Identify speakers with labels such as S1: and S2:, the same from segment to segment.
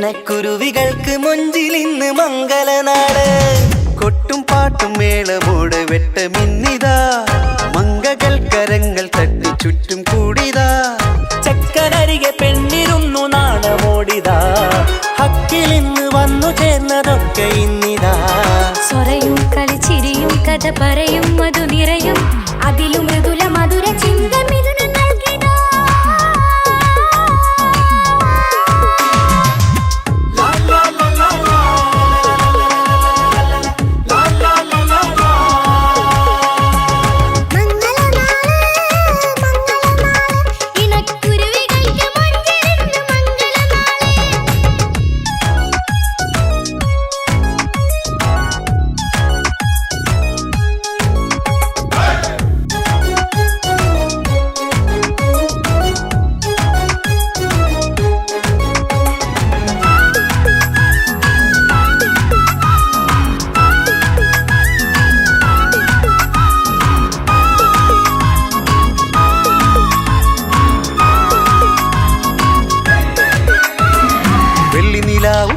S1: ഇണക്കുരുവികൾക്ക് മുഞ്ചിലിന്ന് മംഗലനാട്. കൊട്ടും പാട്ടും മേളമോടെ വെട്ടമിന്നിതാ, മംഗകൾ കരങ്ങൾ തട്ടി ചുറ്റും കൂടിതാ.
S2: ചക്കനരികെ പെണ്ണിരുന്നു നാണമോടിതാ,
S1: ഹക്കിലിന്ന് വന്നു ചേർന്നതൊക്കെ ഇന്നിതാ.
S3: സ്വറയും കളിച്ചിരിയും കഥ പറയും മധു നിറയും, അതിലും മൃദുല മധുര ചിന്ത മിഥുന നൽകിടാ.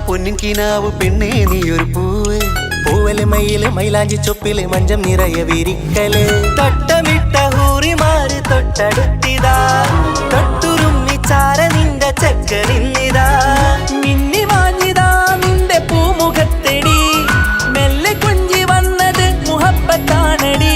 S1: പൊന്നിൻ കിനാവ് പെണ്ണേ നീയൊരു പൂവ്,
S2: പൂവല് മയില് മൈലാഞ്ചി ചൊപ്പില് മഞ്ചം നിറയെ വിരിക്കല്.
S1: തൊട്ടമിട്ട ഹൂറിമാര് തൊട്ടടുത്തിതാ, തൊട്ടുരുമ്മി ചാര നിന്റെ ചക്കനിന്നിതാ.
S2: മിന്നി വാഞ്ഞിതാ നിന്റെ പൂമുഖത്തെടി, മെല്ലെ കുഞ്ചി വന്നത് മുഹബത്താണടി.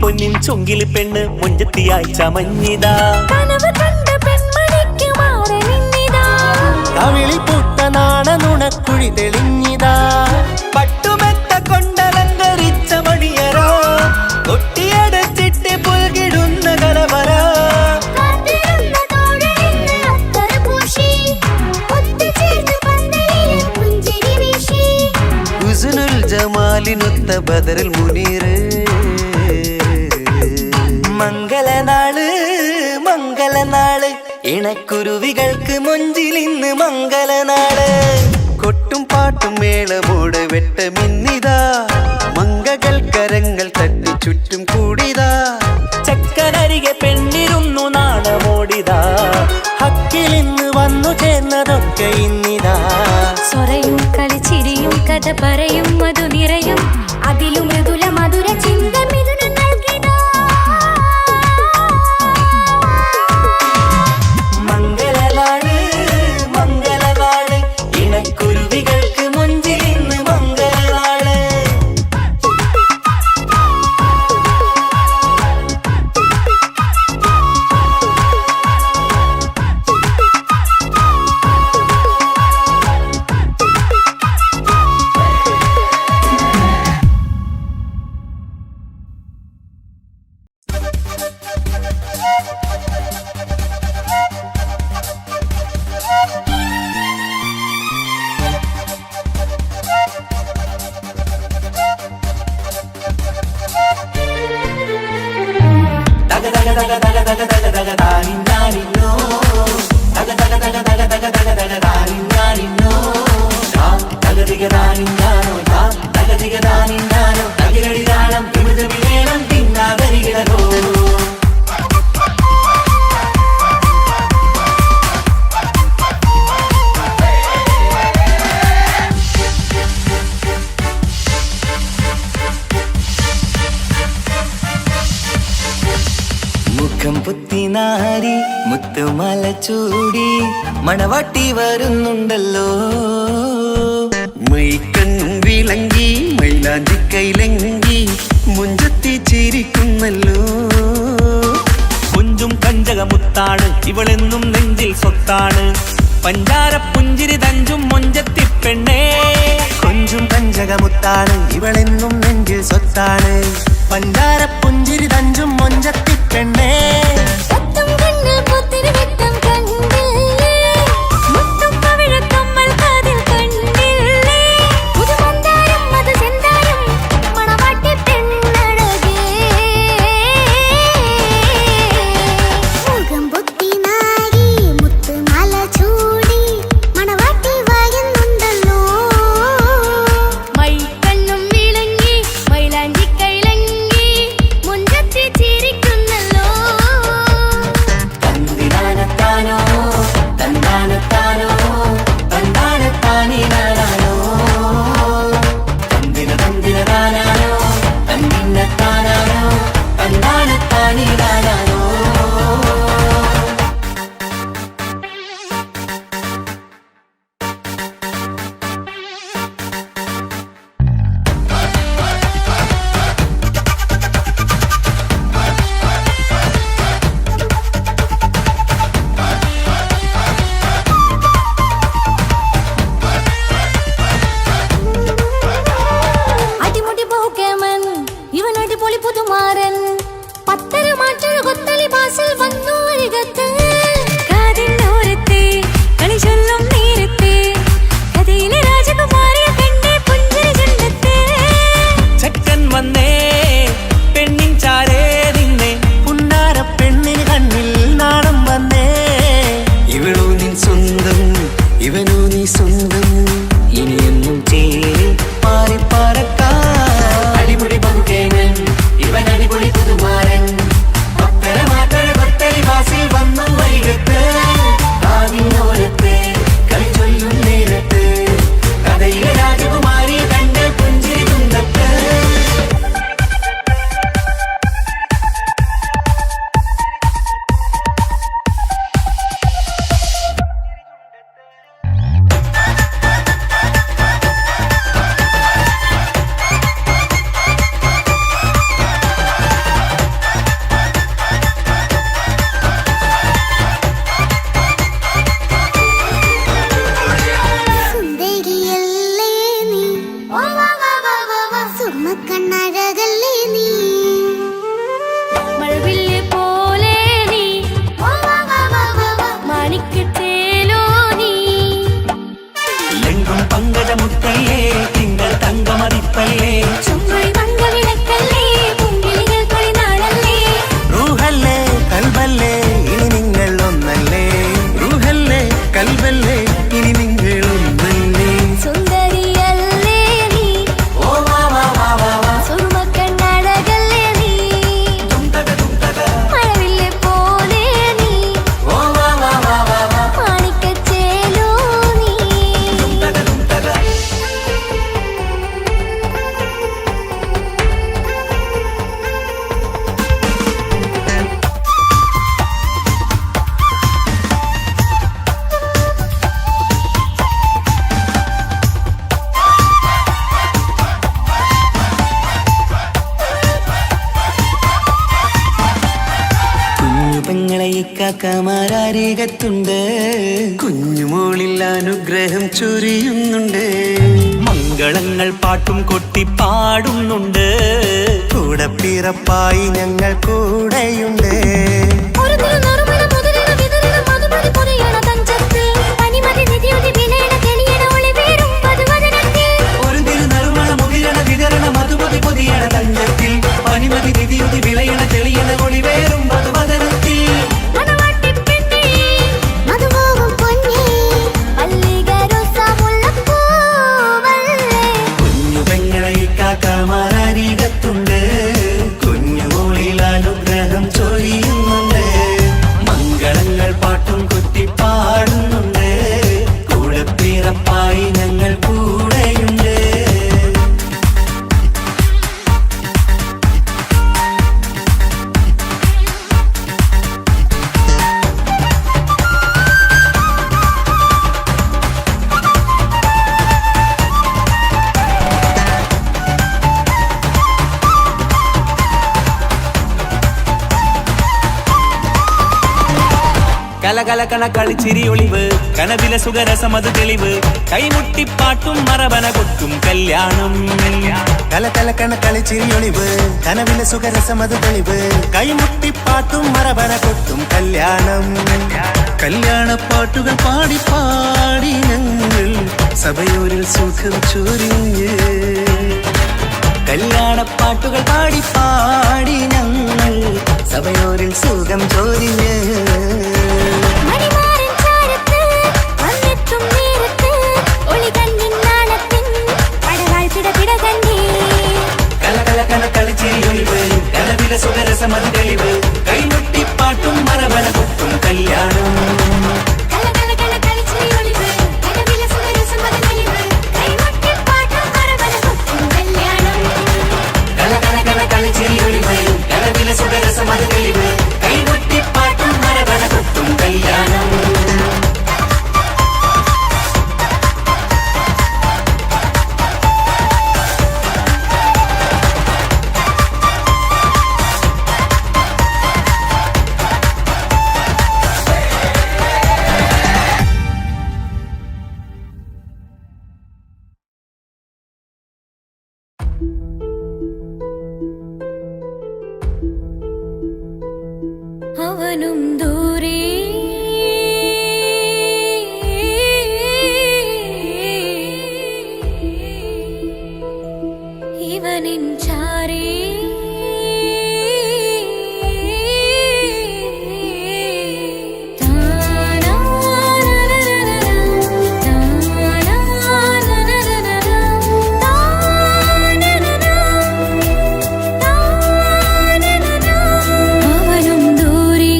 S2: പൊന്നിൻ ചൊങ്കില് പെണ്ണ് മുഞ്ചത്തിയായി ചമഞ്ഞിതാ,
S1: കവിളിൽ പൂത്ത നാണ നുണക്കുഴി തെളിഞ്ഞിതാ. പട്ടുമെത്ത കൊണ്ടലങ്കരിച്ച മണിയറോ, കൊട്ടിയടച്ചിട്ട് പുൽകിടുന്ന കലവറ. ഹുസ്നുൽ ജമാലിനൊത്ത ബദറുൽ മുനീർ. മംഗലനാള് മംഗലനാള്, ഇണക്കുരുവികൾക്ക് മുഞ്ചിലിന്ന് മംഗലനാള്. കൊട്ടും പാട്ടും മേളമോടെ വെട്ടമിന്നിതാ, മംഗകൾ കരങ്ങൾ തട്ടി ചുറ്റും കൂടിതാ.
S2: ചക്കനരികെ പെണ്ണിരുന്നു നാണമോടിതാ,
S1: ഹക്കിലിന്ന് വന്നു ചേർന്നതൊക്കെ ഇന്നിതാ.
S3: സ്വറയും കളിച്ചിരിയും കഥ പറയും മധു നിറയും, അതിലും മൃദുല മധുര ചിന്ത മിഥുന നൽകിടാ.
S1: മംഗലനാള് മംഗലനാള്, ഇണക്കുരുവികൾക്ക് മുഞ്ചിലിന്ന് മംഗലനാള്. മുഖം പുത്തിനാരി മുത്തുമാല ചൂടി മണവാട്ടി വരുന്നുണ്ടല്ലോ. മൈക്കണ്ണും വിളങ്ങി മൈന
S2: മൈലാഞ്ചിക്കൈലങ്കി മുഞ്ചത്തി ചിരിക്കുന്നല്ലോ.
S4: കൊഞ്ചും കഞ്ചകമുത്താണ് ഇവളെന്നും നെഞ്ചിൽ സ്വത്താണ്. പഞ്ചാര പുഞ്ചിരി തഞ്ചും മൊഞ്ചത്തി പെണ്ണേ.
S2: കൊഞ്ചും കഞ്ചകമുത്താണ് ഇവളെന്നും നെഞ്ചിൽ സ്വത്താണ്. പഞ്ചാര പുഞ്ചിരി തഞ്ചും മൊഞ്ചത്തി പെണ്ണേ.
S3: സത്തം കണ്ണിൽ പുത്തിരി വെട്ടം കണ്ടില്ലേ, മുത്തും പവിഴക്കമ്മൽ കാതിൽ കണ്ടില്ലേ, പുതുമന്ദാരം മധു ചെന്താരം മണവാട്ടി പെണ്ണഴകേ. മുഖം പൊത്തി നാരി മുത്തുമാല ചൂടി മണവാട്ടി വായുന്നുണ്ടല്ലോ. മൈക്കണ്ണും വിളങ്ങി മൈലാഞ്ചി കൈലങ്ങി മുഞ്ചത്തി ചിരിക്കുന്നല്ലോ.
S1: തന്തിനാനത്താനോ തന്താനത്താനോ തന്താനത്താനിനാനോ തന്തിന തന്തിനാനോ തന്തിന്നത്താനോ തന്താനത്താനിനാനോ.
S3: അടിമുടി പോകേമൻ ഇവൻ അടിപൊളി പുതുമാരൻ. പത്തര മാറ്റൊരു കൊത്തളി ബാസിൽ വന്നു അരികത്ത്. കാതിനോരത്തെ കളി ചൊല്ലും നേരത്തെ കഥയിലെ രാജകുമാരിയെ കണ്ടേ പുഞ്ചിരി ചെല്ലത്തെ.
S4: ചെക്കൻ വന്നേ പെണ്ണിൻ ചാരേ നിന്നെ.
S2: പുന്നാര പെണ്ണിന് കണ്ണിൽ നാണം വന്നേ.
S1: ഇവളോ നിൻ സ്വന്തം ഇവനോ നീ സ്വന്തം ഇനിയെന്നും ചേരി പാറി പറക്കാം. അടിപൊളി പങ്കുകേനൻ ഇവൻ അടിപൊളി പുതുമാരൻ. പത്തര മാറ്റൊരു കൊത്തളി ബാസിൽ വന്നു വൈകത്ത്. കാവിനോരത്ത് കളി ചൊല്ലും നേരത്ത് കഥയിലെ രാജകുമാരി കണ്ട് പുഞ്ചിരി തുന്തത്ത്.
S3: സുന്ദരിയല്ലേ നീ, സുർമ്മക്കണ്ണഴകല്ലേ നീ, മഴവില്ല് പോലെ നീ, മാണിക്കത്തേലോ നീ.
S4: എങ്കും പങ്കജമുത്തല്ലേ തിങ്കൾ തങ്കമതിപ്പല്ലേ.
S3: ചുമ്പഴി മംഗവിളക്കല്ലേ പൂങ്കിളികൾ തൊളിനാളല്ലേ.
S2: റൂഹല്ലേ കൽബല്ലേ ഇനി നിങ്ങൾ ഒന്നല്ലേ. റൂഹല്ലേ കൽബല്ലേ ഇനി നിങ്ങൾ ഒന്നല്ലേ.
S3: സുന്ദരിയല്ലേ നീ, സുർമ്മക്കണ്ണഴകല്ലേ നീ, മഴവില്ല് പോലെ നീ, മാണിക്കച്ചേലോ നീ.
S1: കുഞ്ഞു പെങ്ങളെ ഇക്കാക്കമാരാരികത്തുണ്ട്.
S2: കുഞ്ഞുമോളിൽ അനുഗ്രഹം ചൊരിയുന്നുണ്ട്.
S4: മംഗളങ്ങൾ പാട്ടും കൊട്ടി പാടുന്നുണ്ട്.
S2: കൂടെ പിറപ്പായി ഞങ്ങൾ കൂടെയുണ്ട്.
S3: ഒരു തിരുനറുമണ മുതിരണ വിതരണ മധുമതി പൊതിയണ തഞ്ചത്ത്. പനിമതി നിധിയുതി വിലയണ തെളിയണ ഒളിവേറും വധുവദനത്തിൽ.
S1: ഒരു തിരുനറുമണ മുകിരണ വിതരണ മധുമതി പൊതിയണ തഞ്ചത്തിൽ. പനിമതി നിധിയുതി വിളയണ തെളിയണ ഒളിവേറും മധുവദനത്തിൽ.
S3: മണവാട്ടി പെണ്ണേ, മധുപോകും പൊന്നേ, മല്ലികരൊസമുല്ലപ്പൂവല്ലേ.
S1: കുഞ്ഞു പെങ്ങളെ ഇക്കാക്കമാരാരികത്തുണ്ട്. കുഞ്ഞുമോളിൽ അനുഗ്രഹം ചൊരിയും
S4: കലകലകണ കളിച്ചിരി ഒളിവ് കനവിലെ സുഖരസമത് തെളിവ് കൈമുട്ടിപ്പാട്ടും മറവന കൊട്ടും കല്യാണം
S2: കലകലക്കണ കളിച്ചിരിയൊളിവ് കനവിലെ സുഖരസമത് തെളിവ് കൈമുട്ടിപ്പാട്ടും മറവന കൊട്ടും കല്യാണം
S1: കല്യാണപ്പാട്ടുകൾ പാടി പാടി ഞങ്ങൾ സഭയോരിൽ സുഖം ചൊരിഞ്ഞ് കല്യാണപ്പാട്ടുകൾ പാടി പാടി ഞങ്ങൾ സഭയോരിൽ സുഖം ചൊരിഞ്ഞ്
S3: മണിമാരൻ ചാരത്ത് വന്നെത്തും നേരത്ത് ഒളികണ്ണിൻ നാളത്തിൻ പടവാഴ്ത്തിട പിടകണ്ണി
S1: കലകലകണ കളിച്ചിരിയൊളിവ് കനവിലെ സുഖരസമത് തെളിവ് കൈമുട്ടിപ്പാട്ടും മറവന കൊട്ടും കല്യാണം
S3: കലകലകണ കളിച്ചിരിയൊളിവ് കനവിലെ സുഖരസമത് തെളിവ് കൈമുട്ടിപ്പാട്ടും മറവന കൊട്ടും കല്യാണം
S1: കലകലകണ കളിച്ചിരിയൊളിവ് കനവിലെ സുഖരസമത് തെളിവ് കൈമുട്ടിപ്പാട്ടും മറവന കൊട്ടും കല്യാണം
S3: അവനും ദൂരെ ഇവനിൻ ചാരേ അവനും ദൂരെ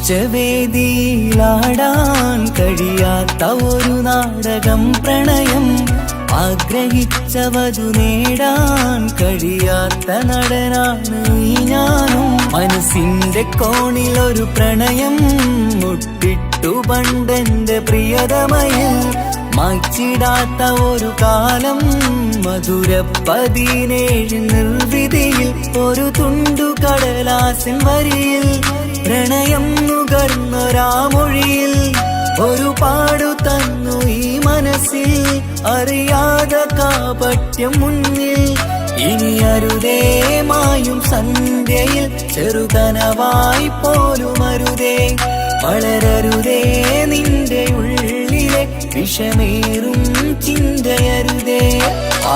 S2: ആശിച്ച വേദിയിലാടാൻ കഴിയാത്ത ഒരു നാടകം പ്രണയം, ആഗ്രഹിച്ചവതു നേടാൻ കഴിയാത്ത നടനാണ് ഈ ഞാനും. മനസ്സിന്റെ കോണിൽ ഒരു പ്രണയം മുട്ടിട്ടു പണ്ടെന്റെ പ്രിയതമയിൽ, മായ്ച്ചിടാത്ത ഒരു കാലം മധുര 17 നിർവിധിയിൽ, ഒരു തുണ്ടു കടലാസിൻ വരിയിൽ പ്രണയം നുകർന്നൊരാമൊഴിയിൽ ഒരു പാടു തന്നു ഈ മനസ്സിൽ, അറിയാതെ കാപട്യം മുന്നിൽ. ഇനി അരുതേ മായും സന്ധ്യയിൽ ചെറുകനവായി പോലും അരുതേ, വളരരുതേ നിന്റെ ഉള്ളിലെ വിഷമേറും ചിന്തയരുതേ.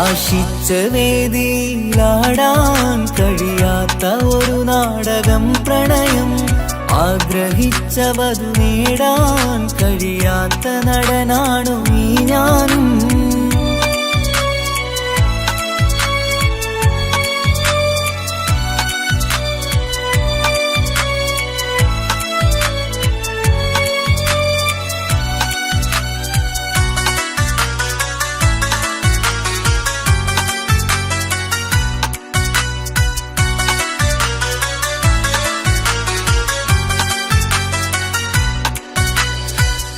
S2: ആശിച്ച വേദിയിലാടാൻ കഴിയാത്ത ഒരു നാടകം പ്രണയം, ആഗ്രഹിച്ചവതു നേടാൻ കഴിയാത്ത നടനാണു ഈ ഞാനും.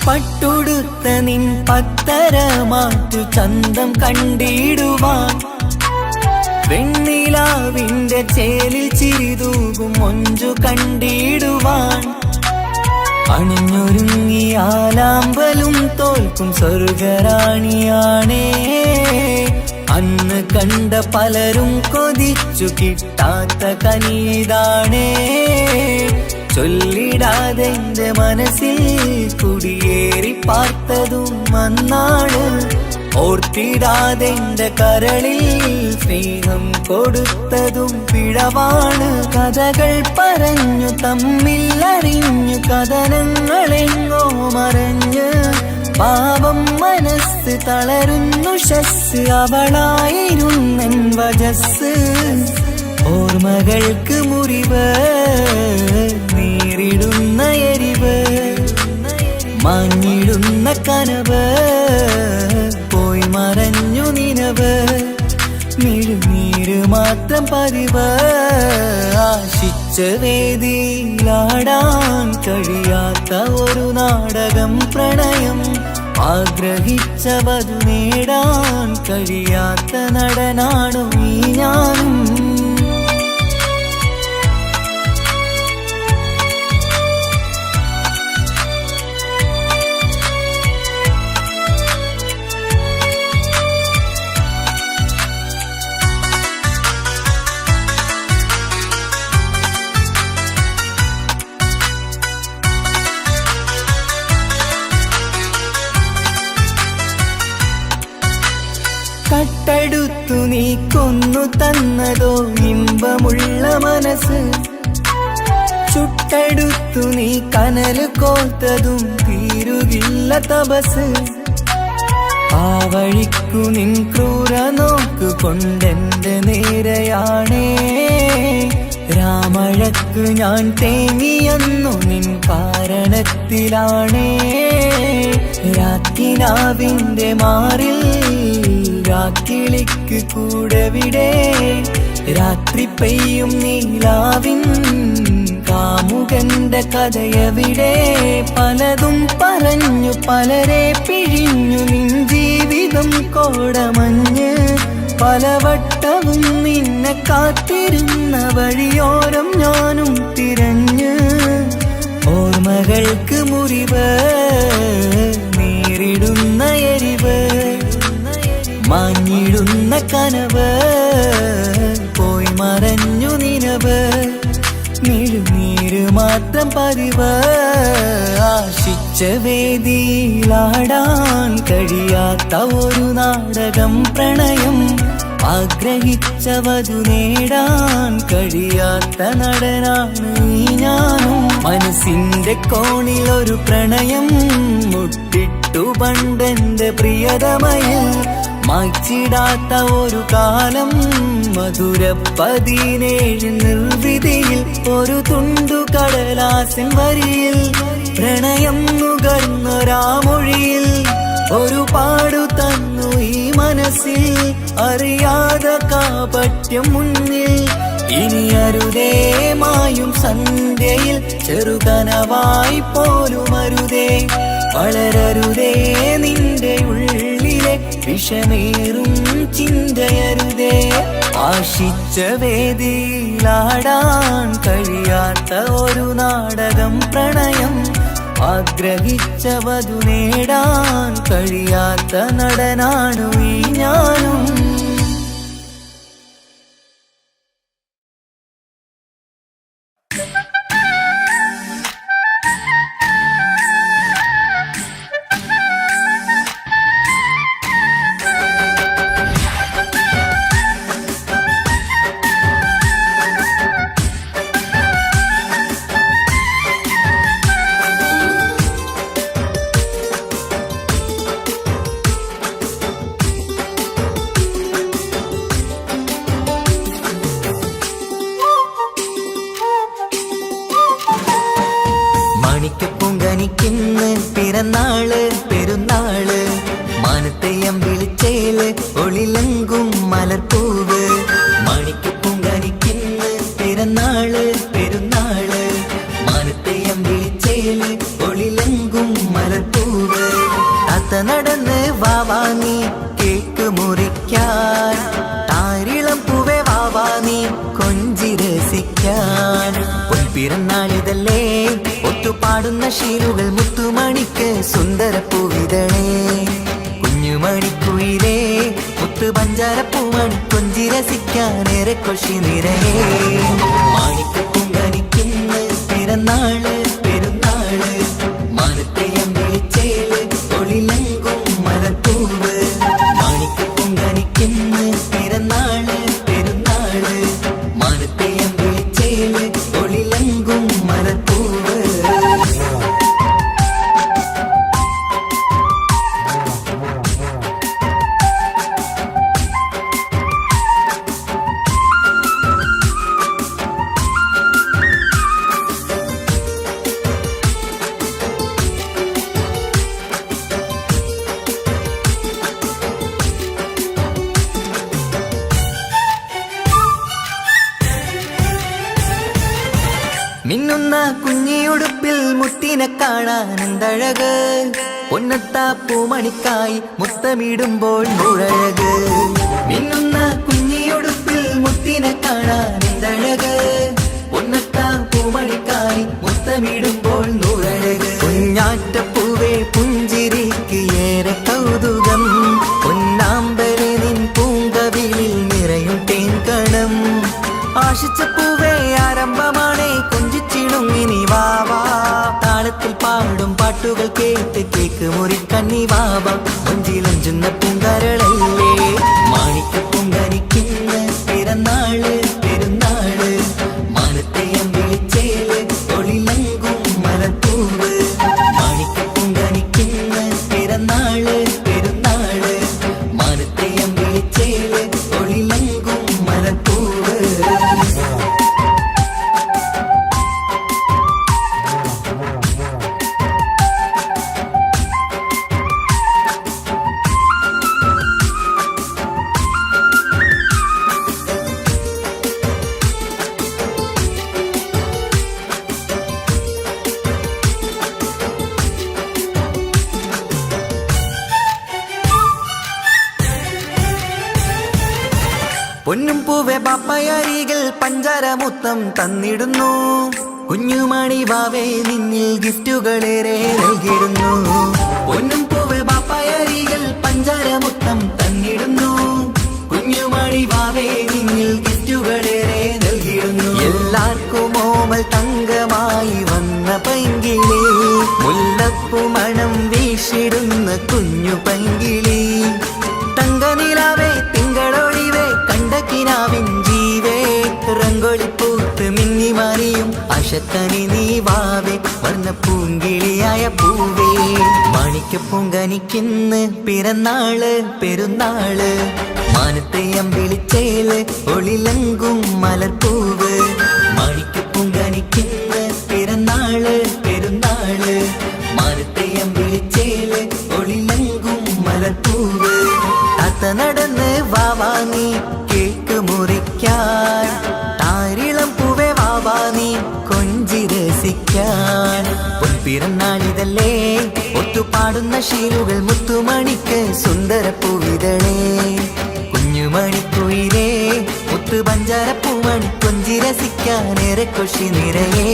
S2: പട്ടുടുത്ത നിൻ പത്തരമാറ്റു ചന്തം കണ്ടിടുവാൻ, വെണ്ണിലാവിന്റെ ചേലിൽ ചിരിതൂകും മൊഞ്ചു കണ്ടിടുവാൻ, അണിഞ്ഞൊരുങ്ങിയാലാമ്പലും തോൽക്കും സ്വർഗറാണിയാണേ. അന്ന് കണ്ട പലരും കൊതിച്ചു കിട്ടാത്ത കനീതാണേ, ചൊല്ലിടാതെ എന്റെ മനസ്സിൽ കുടിയേറി പാർത്തതും അന്നാണ്, ഓർത്തിടാതെ എന്റെ കരളിൽ സ്നേഹം കൊടുത്തതും പിഴവാണ്. കഥകൾ പറഞ്ഞു തമ്മിൽ അറിഞ്ഞു കഥനങ്ങളെങ്ങോ മറഞ്ഞ്, പാപം മനസ്സ് തളരുന്നു ഷസ്, അവളായിരുന്നെൻ വജസ്. ഓർമ്മകൾക്ക് മുറിവ് നേരിടുന്ന എരിവ്, മാഞ്ഞിടുന്ന കനവ് പോയി മറഞ്ഞു നിനവ്, മിഴുനീര് മാത്രം പതിവ്. ആശിച്ച വേദിയിലാടാൻ കഴിയാത്ത ഒരു നാടകം പ്രണയം, ആഗ്രഹിച്ചവതു നേടാൻ കഴിയാത്ത നടനാണു ഈ ഞാനും. കട്ടെടുത്തു നീ കൊന്നു തന്നതോ ഇമ്പമുള്ള മനസ്സ്, ചുട്ടെടുത്തു നീ കനല് കോർത്തതും തീരുകില്ല തപസ്. ആ വഴിക്കു നിൻ ക്രൂര നോക്കു കൊണ്ടെന്റെ നേരെയാണേ, രാമഴക്ക് ഞാൻ തേങ്ങിയെന്നു നിൻ കാരണത്തിലാണേ. രാത്തിനാവിന്റെ മാറിൽ രാക്കിളിക്ക് കൂടെവിടെ, രാത്രി പെയ്യും നീലാവിൻ കാമുകന്റെ കഥയവിടെ. പലതും പറഞ്ഞു പലരെ പിഴിഞ്ഞു നിൻ ജീവിതം കോടമഞ്ഞ്, പലവട്ടവും നിന്നെ കാത്തിരുന്ന വഴിയോരം ഞാനും തിരഞ്ഞ്. ഓർമ്മകൾക്ക് മുറിവ് നേരിടുന്ന എരിവ്, മാഞ്ഞിടുന്ന കനവ് പോയി മറഞ്ഞു നിനവ്, മിഴുനീര് മാത്രം പതിവ്. ആശിച്ച വേദിയിലാടാൻ കഴിയാത്ത ഒരു നാടകം പ്രണയം, ആഗ്രഹിച്ചവതു നേടാൻ കഴിയാത്ത നടനാണ് ഈ ഞാനും. മനസ്സിന്റെ കോണിൽ ഒരു പ്രണയം മുട്ടിട്ടു പണ്ടെന്റെ പ്രിയതമയിൽ, മായ്ച്ചിടാത്ത ഒരു കാലം
S5: മധുര 17 നിർവിധിയിൽ ഒരു തുണ്ടു കടലാസിൻ വരിയിൽ പ്രണയം നുകർന്നൊരാമൊഴിയിൽ ഒരു പാടു തന്നു ഈ മനസ്സിൽ അറിയാതെ കാപട്യം മുന്നിൽ ഇനി അരുതേ മായും സന്ധ്യയിൽ ചെറുകനവായി പോലും അരുതേ വളരരുതേ നിന്റെ ഉള്ളിലെ വിഷമേറും ചിന്തയരുതേ ആശിച്ച വേദിയിലാടാൻ കഴിയാത്ത ഒരു നാടകം പ്രണയം ആഗ്രഹിച്ച വധു നേടാൻ കഴിയാത്ത നടനാണു ഈ ഞാനും മാണിക്കപ്പൂങ്കനിക്കിന്ന് പിറന്നാള് പെരുന്നാള് മാനത്തെയം വിളിച്ചേല് ഒളിലങ്കും മലർപ്പൂവ് മാണിക്കപ്പൂങ്കനിക്കിന്ന് പിറന്നാള് പെരുന്നാള് മാനത്തെയം വിളിച്ചേല് ഒളിലങ്കും മലർപ്പൂവ് താത്ത നടന്ന് വാവാനി കേക്ക് മുറിക്കാൻ താരിളം പൂവേ വാവാനി കൊഞ്ചി രസിക്കാൻ പിറന്നാളിതല്ലേ ഒത്തുപാടുന്ന ശീലുകൾ മുത്തുമണിക്ക് സുന്ദരപ്പൂവിതളേ കുഞ്ഞുമണിക്കുയിലേ മുത്തു പഞ്ചാരപ്പൂമണി കൊഞ്ചി രസിക്കാനേറെ കൊഷി നിറയേ മാണിക്കപ്പൂങ്കനിക്കിന്ന് പിറന്നാള് പെരുന്നാള് മാനത്തെയം വിളിച്ചേല് ഒളിലങ്കും മലർപ്പൂവ് മാണിക്കപ്പൂങ്കനിക്കിന്ന് പിറന്നാള് പെരുന്നാള് മാനത്തെയം വിളിച്ചേല് ഒളിലങ്കും മലർപ്പൂവ് മിന്നുന്ന കുഞ്ഞിയുടുപ്പിൽ മുത്തിനെ കാണാൻ എന്തഴക് പൊന്നത്താ പൂമണിക്കായി മുത്തമിടുമ്പോൾ മുഴഴക് മിന്നുന്ന കുഞ്ഞിയുടുപ്പിൽ മുത്തിനെ കാണാൻ എന്തഴക് പൊന്നത്താ പൂമണിക്കായി മുത്തമിടുമ്പോൾ മുഴഴക് കുഞ്ഞാറ്റപ്പൂവേ പുഞ്ചിരിക്ക് ഏറെ കൗതുകം പൊന്നാമ്പരെ നിൻ പൂങ്കവിളിൽ നിറയും തേൻകണം ആശിച്ച പൂവേ ആരംഭമാണേ കൊഞ്ചിച്ചിടുങ്ങിനി വാവാ താളത്തിൽ പാടും പാട്ടുകൾ കേട്ട് കേക്ക് മുറിക്കണ്ണി വാവ കൊഞ്ചിലഞ്ചുന്ന പൂങ്കരളല്ലേ മാണിക്കപ്പൂങ്കനിക്കിന്ന് പിറന്നാള് പെരുന്നാള് മാനത്തെയം വിളിച്ചേല് ഒളിലങ്കും മലർപ്പൂവ് മാണിക്കപ്പൂങ്കനിക്കിന്ന് പിറന്നാള് പെരുന്നാള് മാനത്തെയം വിളിച്ചേല് ഒളിലങ്കും മലർപ്പൂവ് പൊന്നും പൂവെ ബാപ്പയരികൾ പഞ്ചാരമുത്തം തന്നിടുന്നു കുഞ്ഞുമണി വാവേ നിന്നിൽ ഗിഫ്റ്റുകളേറെ നൽകിയിരുന്നു പൊന്നും പൂവെ ബാപ്പയരികൾ പഞ്ചാരമുത്തം തന്നിടുന്നു കുഞ്ഞുമണി വാവേ നിന്നിൽ ഗിഫ്റ്റുകളേറെ നൽകിയിരുന്നു എല്ലാവർക്കും ഓമൽ തങ്കമായി വന്ന പൈങ്കിളി മുല്ലപ്പൂ മണം വീശിടുന്ന കുഞ്ഞു പൈങ്കിളി തങ്കനിലാവേ തിങ്കളൊഴിവേ കണ്ടക്കിനാവിൻ ജീവേ റംഗോളിപ്പൂത്ത് മിന്നി മാറിയും അശത്തനി നീ വാവേ വർണ്ണ പൂങ്കിളിയായ പൂവേ മാണിക്കപ്പൂങ്കനിക്കിന്ന് പിറന്നാള് പെരുന്നാള് മാനത്തെ അമ്പിളിച്ചേല് ഒളിലങ്കും മലർപ്പൂവ് മാണിക്കപ്പൂങ്കനിക്കുന്ന പിറന്നാള് പെരുന്നാള് മാനത്തെ അമ്പിളിച്ചേല് ഒളിലങ്കും മലർപ്പൂവ് താത്ത നടന്ന് വാവാങ്ങി കേക്ക് മുറിക്കാൻ താരിളം പൂവേ വാവാനി കൊഞ്ചി രസിക്കാൻ പൊൻപിറന്നാളിതല്ലേ ഒത്തുപാടുന്ന ശീലുകൾ മുത്തുമണിക്ക് സുന്ദര പൂവിതളേ കുഞ്ഞുമണിക്കുയിലേ മുത്തു പഞ്ചാരപ്പൂമണി കൊഞ്ചി രസിക്കാനേറെ കൊഷി നിറയേ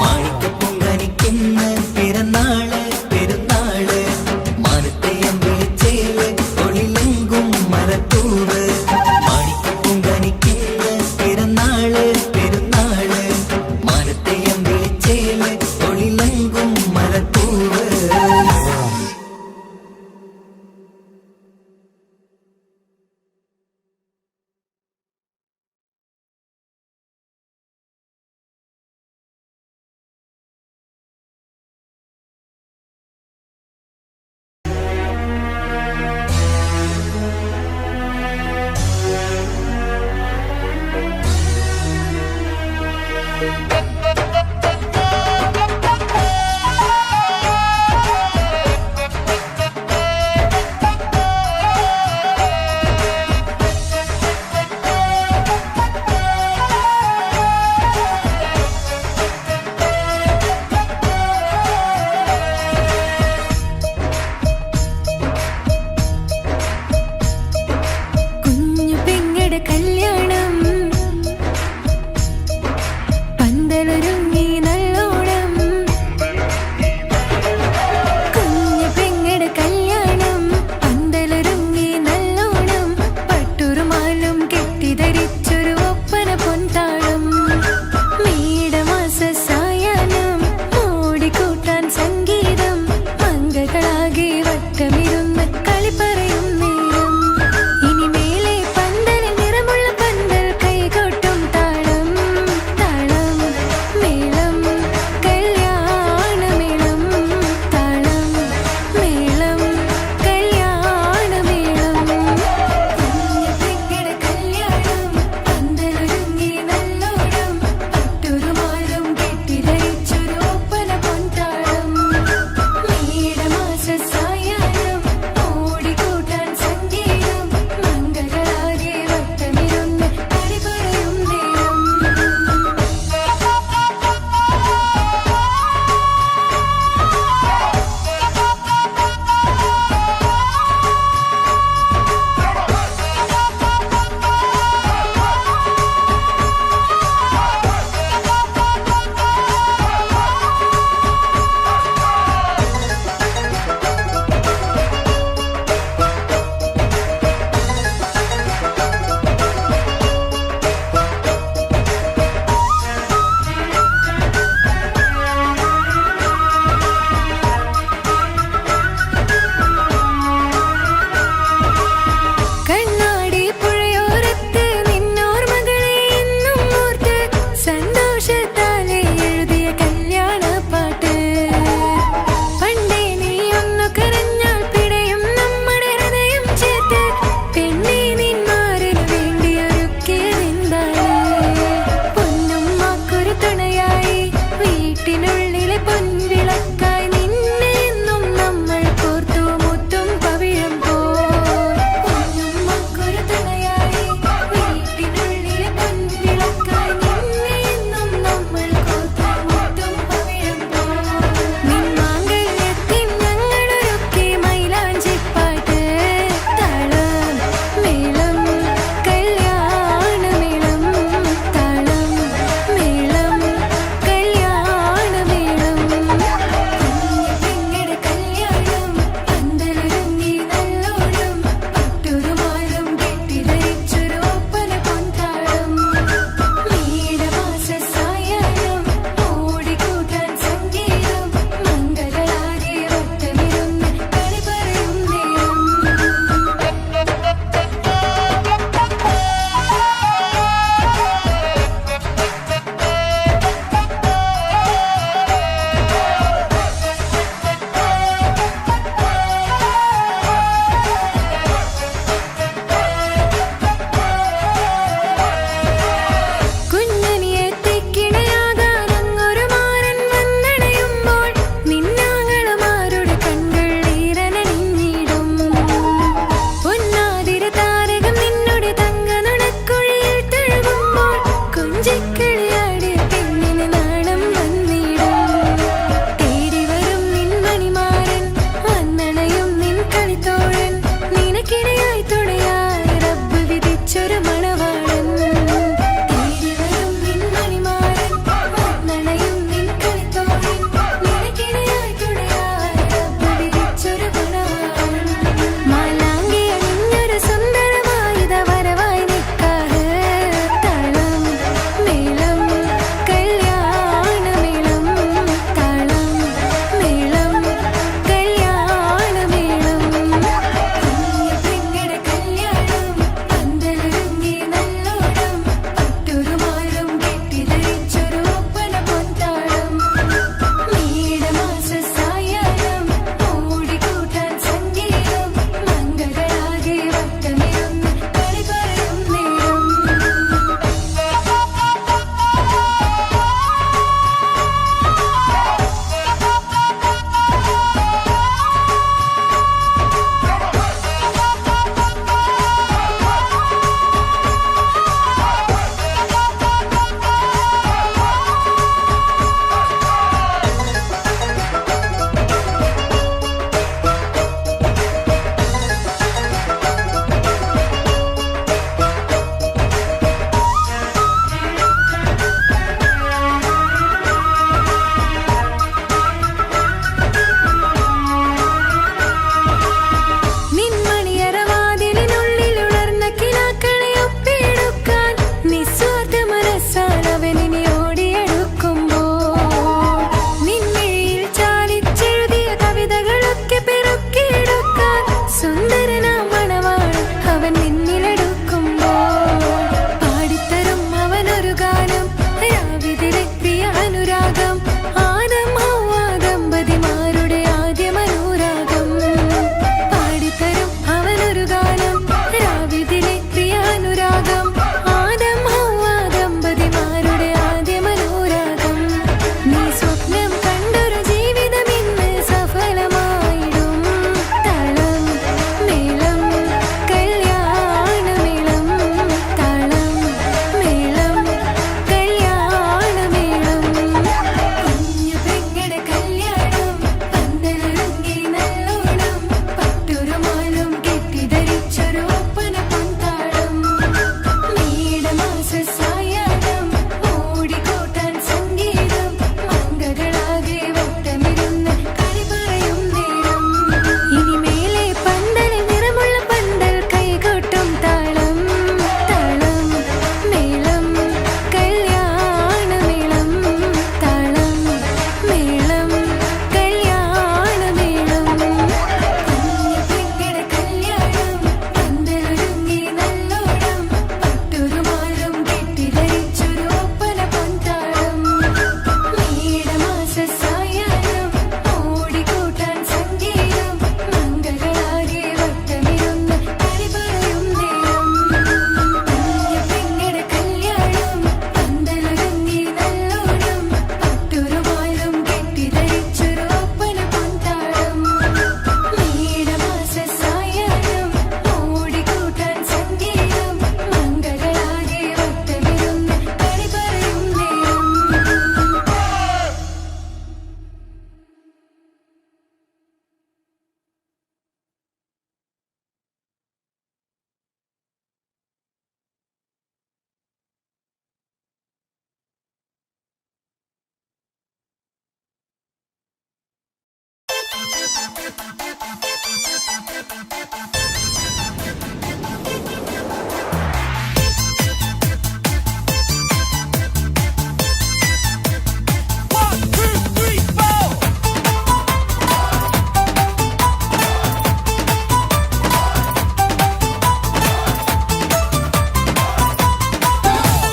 S5: മാണിക്കപ്പൂങ്കനിക്കുന്ന പിറന്നാള് പെരുന്നാള് മാനത്തെ അമ്പിളിച്ചേല് ഒളിലെങ്കും മലപ്പൂവ് മാണിക്കപ്പൂങ്കനിക്കുന്ന പിറന്നാള് പെരുന്നാള് മാനത്തെ അമ്പിളിച്ചേല് ഒളിലെങ്കും മലപ്പൂവ്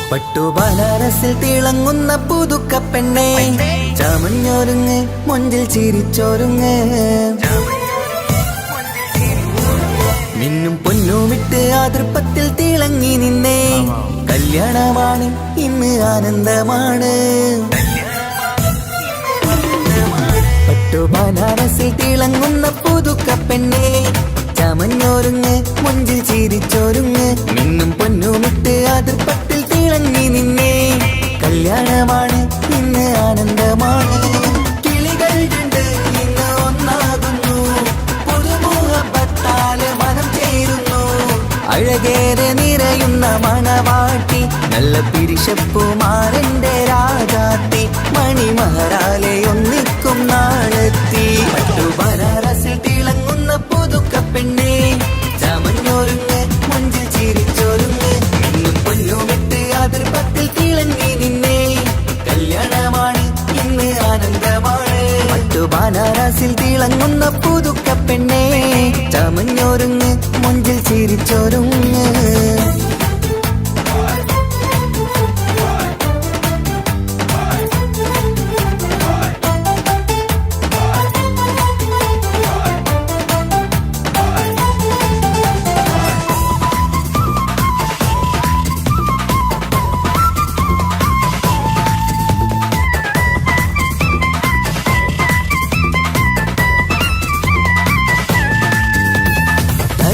S5: പട്ടുബനാറസിൽ തിളങ്ങുന്ന പുതുക്കപ്പെണ്ണെ ചമഞ്ഞൊരുങ്ങ് മൊഞ്ചിൽ ചിരിച്ചൊരുങ്ങ് മിന്നും പൊന്നുമിട്ട് ആതൃപ്പത്തിൽ തിളങ്ങി നിന്നേ കല്യാണമാണ് ഇന്ന് ആനന്ദമാണ് പട്ടുബനാറസിൽ തിളങ്ങുന്ന പുതുക്കപ്പെണ്ണെ ചമഞ്ഞൊരുങ്ങ് മൊഞ്ചിൽ ചിരിച്ചൊരുങ്ങ് മിന്നും പൊന്നുമിട്ട് ആതൃപ്പത്തിൽ തിളങ്ങി നിന്നേ കല്യാണമാണ് ഇന്ന് ആനന്ദമാണ് കിളികൾ രണ്ട് ഇന്ന് ഒന്നാകുന്നു പുതുമുഖത്താല് മനം ചേരുന്നു അഴകേറെ നിറയുന്ന മണവാട്ടി നല്ല പിരിശപ്പുമാരന്റെ രാജാത്തി മണിമഹറാലെ ഒന്നിക്കും നാളെത്തി പട്ടുബനാറസിൽ തിളങ്ങുന്ന പുതുക്കപ്പെണ്ണെ ചമഞ്ഞൊരുങ്ങ് മൊഞ്ചിൽ ചിരിച്ചൊരുങ്ങ് മിന്നും പൊന്നുമിട്ട് ആതൃപ്പത്തിൽ തിളങ്ങി നിന്നേ കല്യാണമാണ് ഇന്ന് ആനന്ദമാണ് പട്ടുബനാറസിൽ തിളങ്ങുന്ന പുതുക്കപ്പെണ്ണെ ചമഞ്ഞൊരുങ്ങ് മൊഞ്ചിൽ ചിരിച്ചൊരുങ്ങ്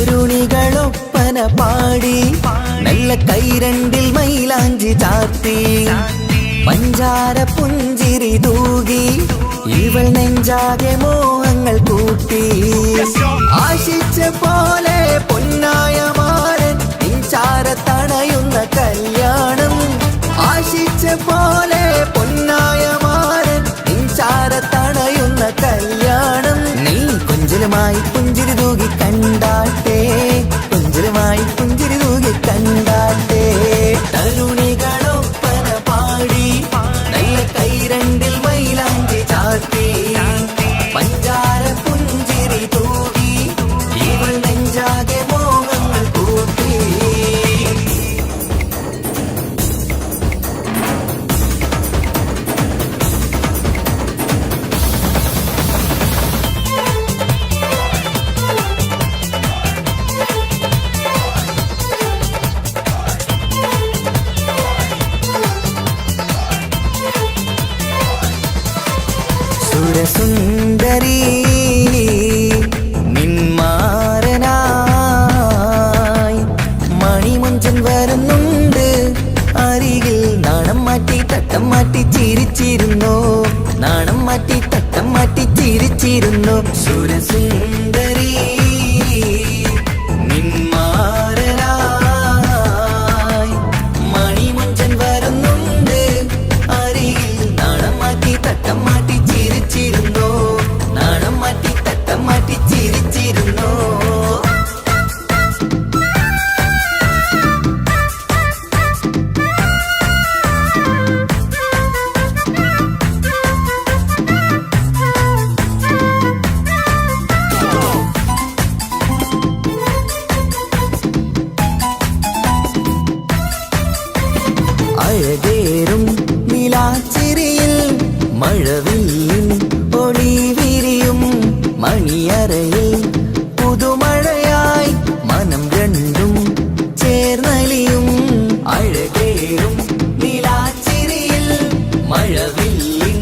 S5: തരുണികളൊപ്പന പാടി നല്ല കൈരണ്ടിൽ മൈലാഞ്ചി ചാർത്തി പഞ്ചാര പുഞ്ചിരി തൂകി ഇവൾ നെഞ്ചാകെ മോഹങ്ങൾ കൂട്ടി ആശിച്ച പോലെ പൊന്നായ മാരൻ നെഞ്ചാര തണയുന്ന കല്യാണം ആശിച്ച പോലെ പൊന്നായ മാരൻ നെഞ്ചാര തണയുന്ന കല്യാണം നീ കൊഞ്ചലുമായി പുഞ്ചിരി തൂകി കണ്ടാട്ടെ കൊഞ്ചലുമായി പുഞ്ചിരി തൂകി കണ്ടാട്ടെ തരുണികളൊപ്പന പാടി നല്ല കൈരണ്ടിൽ മൈലാഞ്ചി ചാർത്തി പഞ്ചാര പുഞ്ചിരി തൂകി ഇവൾ നെഞ്ചാകെ മോഹങ്ങൾ കൂട്ടി സുരസുന്ദരി നിന്മാരനായി മണിമഞ്ചൻ വരുന്നുണ്ട് അരികിൽ നാണം മാറ്റി തട്ടം മാറ്റി ചിരിച്ചിരുന്നു നാണം മാറ്റി തട്ടം മാറ്റി ചിരിച്ചിരുന്നു സുരസുന്ദരി നിന്മാരനായി മണിമഞ്ചൻ വരുന്നുണ്ട് അരികിൽ നാണം മാറ്റി തട്ടം മാറ്റി ചിരിച്ചിരുന്നു നാണം മാറ്റി തട്ടം മാറ്റി ചിരിച്ചിരുന്നു അഴകേറും നിലാച്ചിരിയിൽ മഴവില്ലിൻ ഒളി വിരിയും മണിയറയിൽ പുതുമഴയായി മനം രണ്ടും ചേർന്നലിയും അഴകേറും നിലാച്ചിരിയിൽ മഴവില്ലിൻ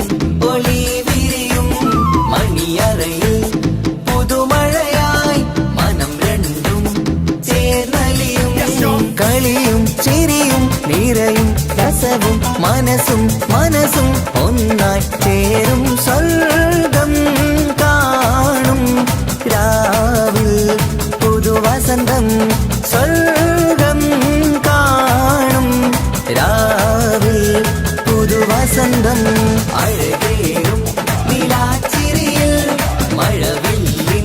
S5: ഒളി വിരിയും മണിയറയിൽ പുതുമഴയായി മനം രണ്ടും ചേർന്നലിയും കളിയും ചിരിയും നിറയും രസവും മനസ്സും മനസ്സും ഒന്നായി ചേരും സ്വർഗം കാണും രാവിൽ പുതുവസന്തം സ്വർഗം കാണും രാവിൽ പുതുവസന്തം അഴകേറും നിലാച്ചിരിയിൽ മഴവില്ലിൽ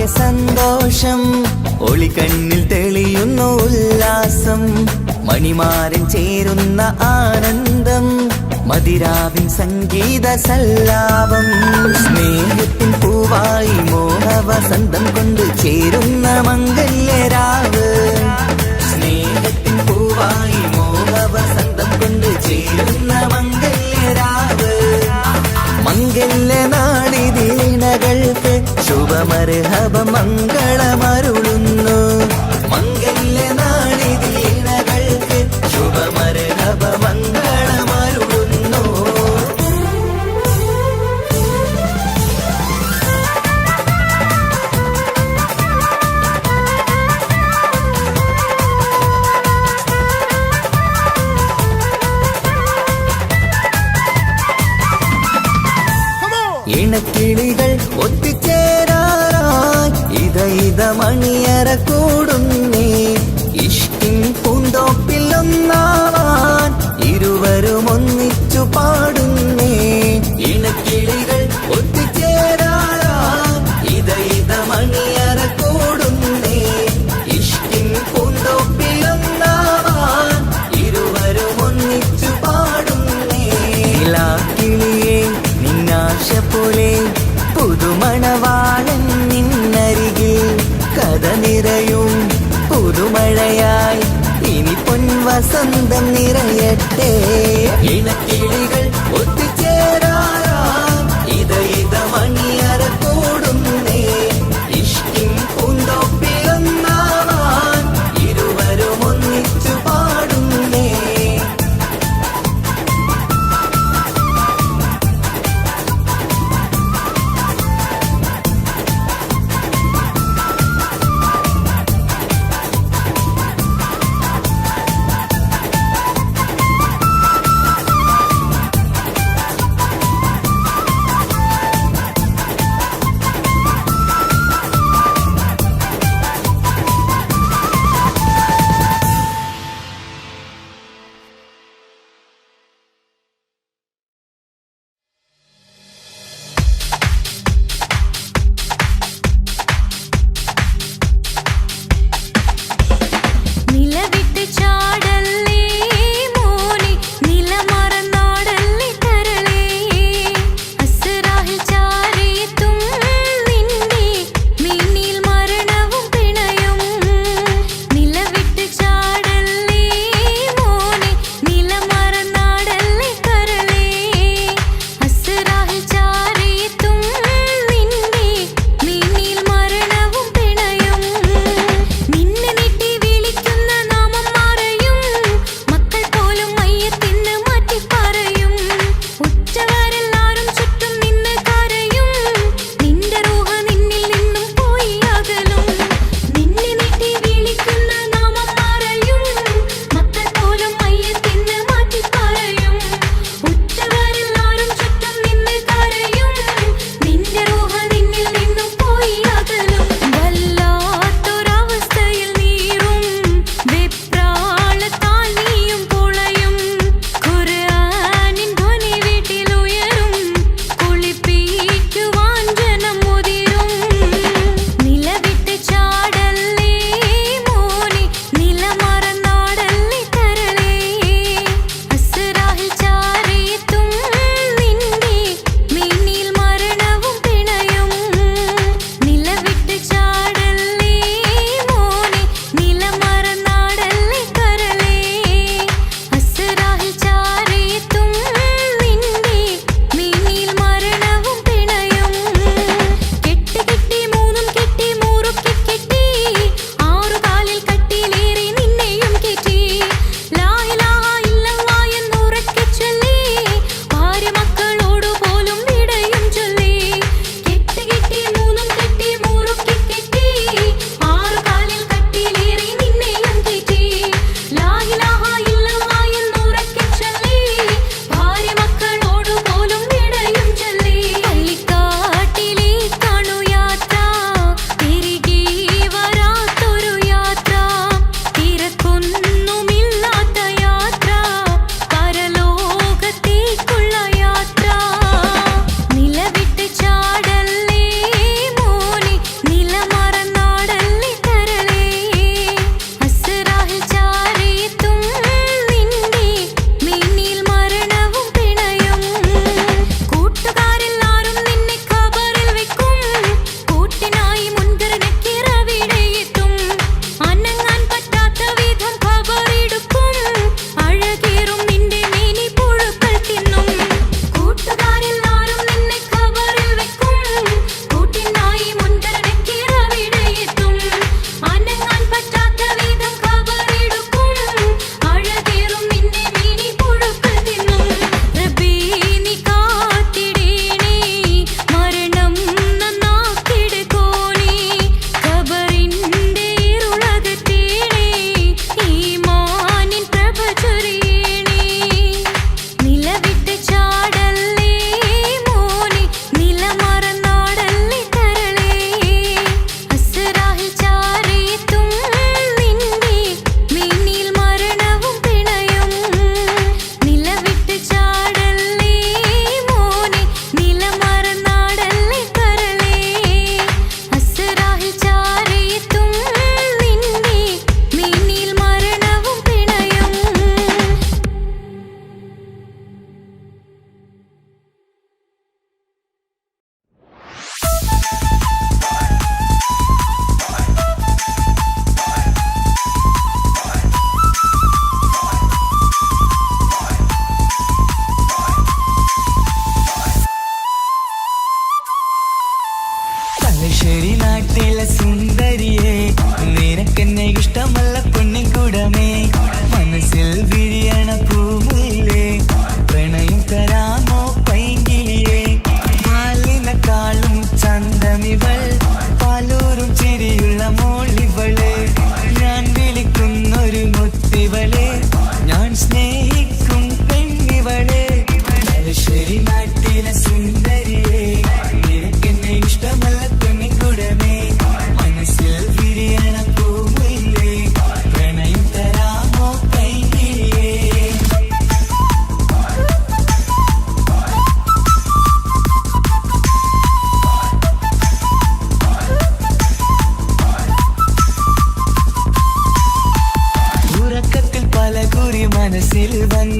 S5: ആകെ സന്തോഷം, ഒളിക്കണ്ണിൽ തെളിയുന്നു ഉല്ലാസം, മണിമാരൻ ചേരുന്ന ആനന്ദം, മതിരാവിൻ സംഗീത സല്ലാപം. സ്നേഹത്തിൻ പൂവായി മോഹവസന്തം കൊണ്ട് ചേരുന്ന മംഗല്യരാവ്, സ്നേഹത്തിൻ പൂവായി മോഹവസന്തം കൊണ്ട് ചേരുന്ന മംഗല്യരാവ്. മംഗല്യനാളിതീണകൾക്ക് ശുഭമർഹബ മംഗളമരുളുന്നു, മംഗല്യനാളിതീണകൾക്ക് ശുഭമർഹബ മംഗളമരുളുന്നു. ഇണക്കിളികൾ ഒത്തുചേരാറായി ഇത മണിയറ കൂടുന്നേ, ഇഷ്കിൻ പൂന്തോപ്പിൽ ഒന്നാവാൻ ഇരുവരും ഒന്നിച്ചു പാടുന്നേ. ഇണക്കിളികൾ ഒത്തുചേരാറായി ഇത മണിയറ കൂടുന്നേ, ഇഷ്കിൻ പൂന്തോപ്പിൽ ഒന്നാവാൻ ഇരുവരും ഒന്നിച്ചു പാടുന്നേ. കിളിയേ നിന്നാശ പോലെ പുതുമണവാളൻ നിന്നരികിൽ കഥ നിറയും പുതുമഴയായി ഇനി പൊൻവസന്തം നിറയട്ടെ. ഇണക്കിളികൾ ഒത്തുചേരാറാം ഇത മണിയറ കൂടുന്നേ, ഇഷ്കിൻ പൂന്തോപ്പിലൊന്നാവാൻ ഇരുവരും ഒന്നിച്ചു പാടുന്നേ.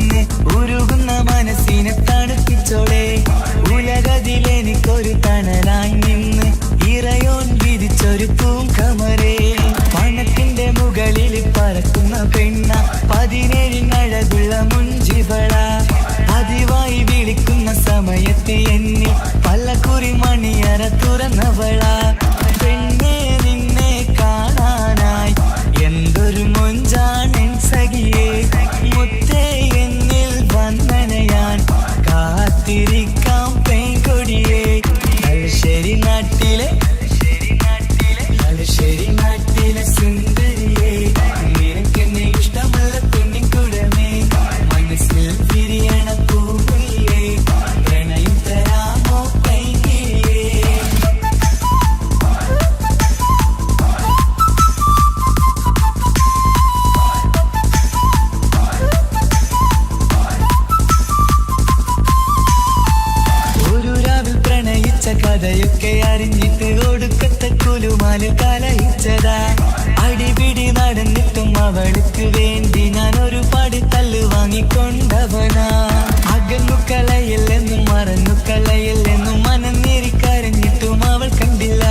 S5: നിന്ന് ഉരുകുന്ന മനസ്സിനെ തണുപ്പിച്ചോളെ ഉലകതിലെനിക്കൊരു തണലായി നിന്ന് ഇറയോൻ വിധിച്ചൊരു തൂങ്കമരേ പണത്തിന്റെ മുകളിൽ പറക്കുന്ന പെണ്ണ 17 അഴകുള്ള മുഞ്ചിവള പതിവായി വിളിക്കുന്ന സമയത്ത് എന്നിൽ പല കുറി മണിയറ തുറന്നവള പെണ്ണെ നിന്നെ കാണാനായി എന്തൊരു മൊഞ്ചാണെൻ സഖിയേ മുത്തേ എന്നിൽ വന്നണയാൻ കാത്തിരിക്കാം പെൺകൊടിയേ തലശ്ശേരി നാട്ടിലെ സുന്ദരിയേ നിനക്കെന്നെ ഇഷ്ടമല്ല പെണ്ണിക്കുടമേ മനസ്സിൽ വിരിയണ പൂവില്ലേ പ്രണയം തരാമോ പൈകിളിയേ ഒരു രാവിൽ പ്രണയിച്ച കഥയൊക്കെ അറിഞ്ഞിട്ട് ഒടുക്കത്തെ കുലുമാല് കലയിച്ചതാ അടിപിടി നടന്നിട്ടും അവൾക്ക് വേണ്ടി ഞാൻ ഒരുപാട് തല്ല് വാങ്ങിക്കൊണ്ടവനാ അകന്നു കളയില്ലെന്നും മറന്നു കളയില്ലെന്നും മനന്നേരിക്കരഞ്ഞിട്ടും അവൾ കണ്ടില്ല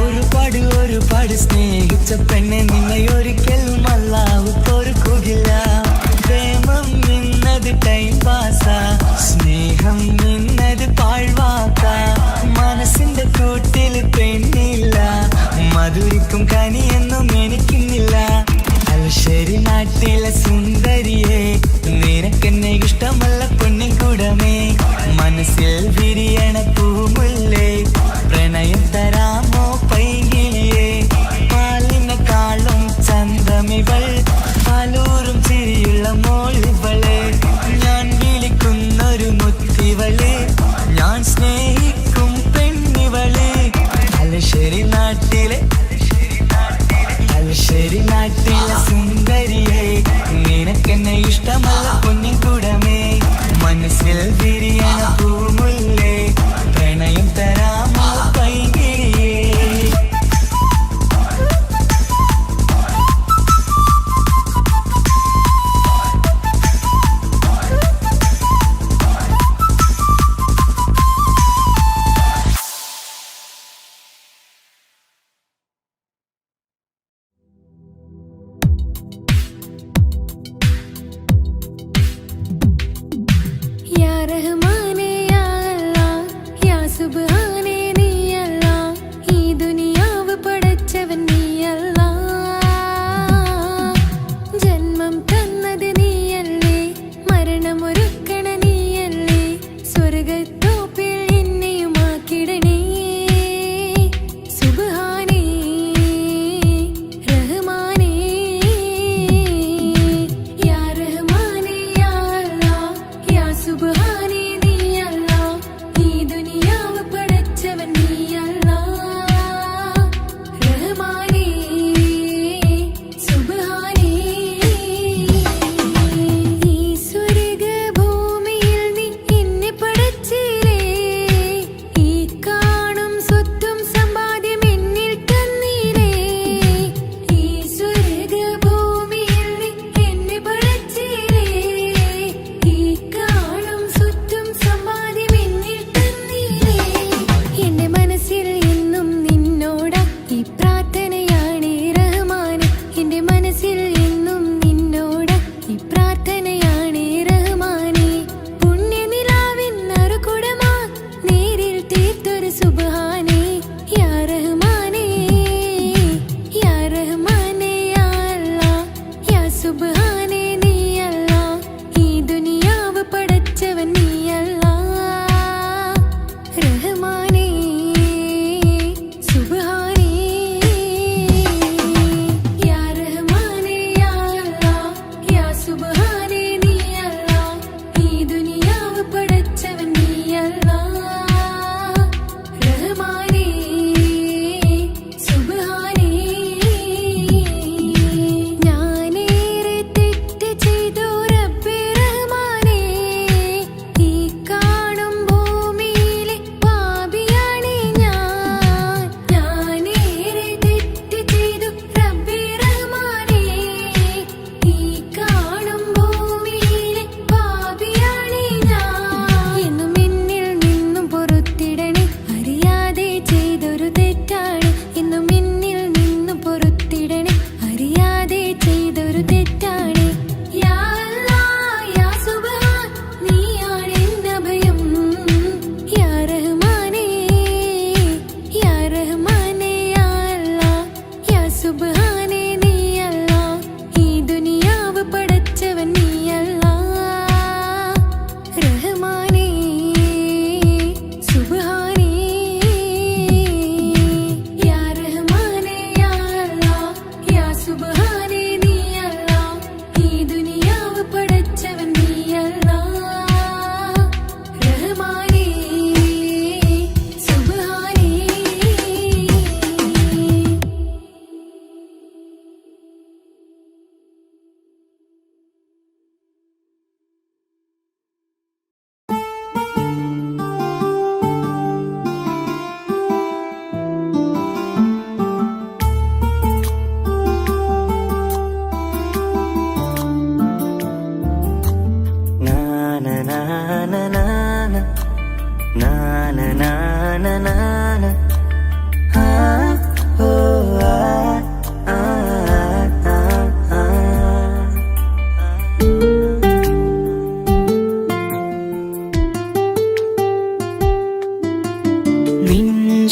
S5: ഒരുപാട് സ്നേഹിച്ച പെണ്ണെ നിന്നെ ഒരിക്കലും അല്ലാഹു പൊറുക്കുകയില്ല പ്രേമം നിന്നത് ടൈം പാസാ സ്നേഹം നിന്നത് പാഴ്വാക്ക മനസ്സിന്റെ കൂട്ടിൽ പെണ്ണില്ല മധുരിക്കും കനിയൊന്നും എനിക്കുന്നില്ല തലശ്ശേരി നാട്ടിലെ സുന്ദരിയെ നിനക്കെന്നെ ഇഷ്ടമല്ല പെണ്ണിൻകുടമേ മനസ്സിൽ വിരിയണ പൂമുല്ലേ പ്രണയം തരാമോ പൈകിളിയേ പാലിനെക്കാളും ചന്തമിവൾ പാലൂറും ചിരിയുള്ള മോളിവളെ ഞാൻ വിളിക്കുന്നൊരു മുത്തിവളെ ഞാൻ സ്നേഹിക്കും പെണ്ണിവളെ തലശ്ശേരി നാട്ടിലെ സുന്ദരിയെ നിനക്കെന്നെ ഇഷ്ടമല്ല